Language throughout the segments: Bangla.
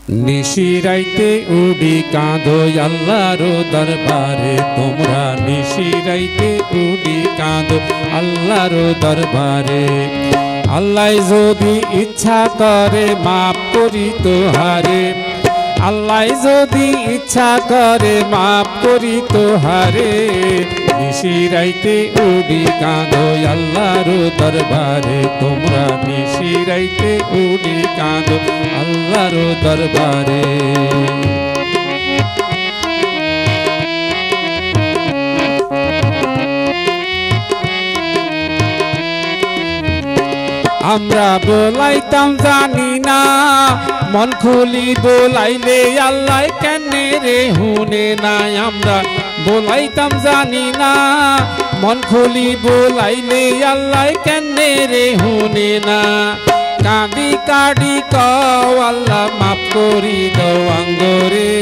নিশিরাইতে উডি কাঁদো আল্লাহর দরবারে তোমরা নিশিরাইতে উডি কাঁদো আল্লাহর দরবারে। আল্লাহ যদি ইচ্ছা করে মাফ করি তোহারে, আল্লাহ যদি ইচ্ছা করে মাফ করি তোহারে। নিশিরাইতে উডি কাঁদো আল্লাহর দরবারে তোমরা নিশিরাইতে উডি কাঁদো আল্লাহর দরবারে। আমরা বলাইতাম জানি না মন খুলি বলাইলে আল্লাহ কেনে রে হুনে নাই। আমরা বলাইতাম জানি না মন খুলি বলাইলে আল্লাহ কেনে রে হুনে না। কাঁদি কাঁদি কও আল্লাহ মাফ করি দাও আঙ্গরে।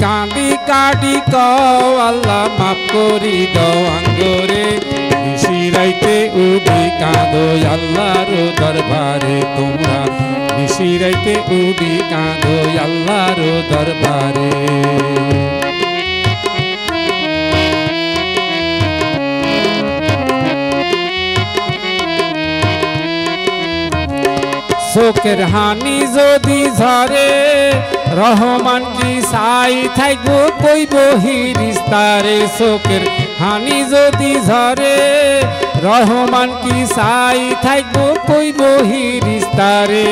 কাঁদি কাঁদি কও আল্লাহ মাফ করি দাও আঙ্গরে। নিশিরাইতে উডি কাঁদো আল্লাহর দরবারে তোমরা নিশিরাইতে উডি কাঁদো আল্লাহর দরবারে। চোখের হানি যদি ঝরে রহমান কি সাই থাকবো কইব হিরিস্তারে। চোখের হানি যদি ঝরে রহমান কি সাই থাকবো কইব হিরিস্তারে।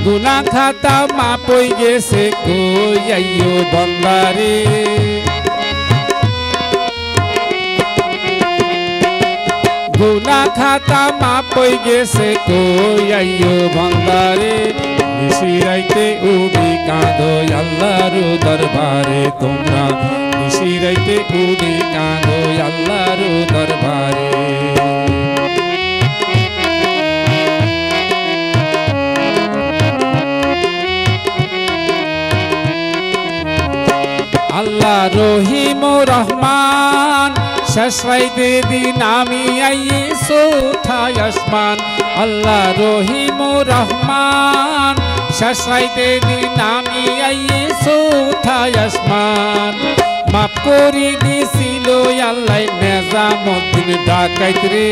গুনা খাতা মাপ হই গেছে কই আইও বন্দারে। গুনা খাতা মাপ হই গেছে কই আইও বন্দারে। নিশিরাইতে উডি কাঁদো আল্লাহর দরবারে তোমরা নিশিরাইতে উডি কাঁদো আল্লাহর দরবারে। আল্লাহ রহিম রহমান শেষরাইতে দিন আমি আইয়ে চৌথায় আসমান। আল্লাহ রহিম রহমান শেষরাইতে দিন আমি আইয়ে চৌথায় আসমান। মাফ করি দিছিল আল্লাহ নেজামুদ্দিন ডাকাইত রে।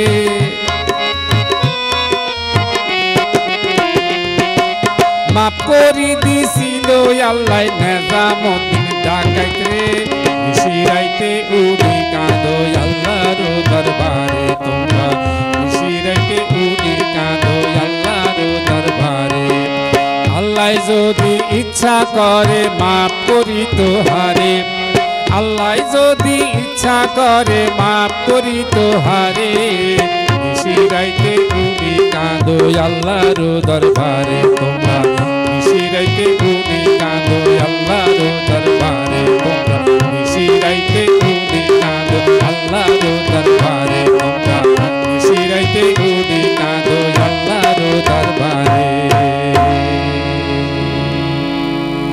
মাফ করি দিছিল আল্লাহ নেজামুদ্দিন ডাকাইত রে। নিশিরাইতে উডি কাঁদো আল্লাহর দরবারে তোমরা নিশিরাইতে উডি কাঁদো আল্লাহর দরবারে। আল্লাহ যদি ইচ্ছা করে মাফ করি তোহারে, আল্লাহ যদি ইচ্ছা করে মাফ করি তোহারে। নিশিরাইতে উডি কাঁদো আল্লাহর দরবারে তোমরা নিশিরাইতে উডি কাঁদো আল্লাহর দরবারে।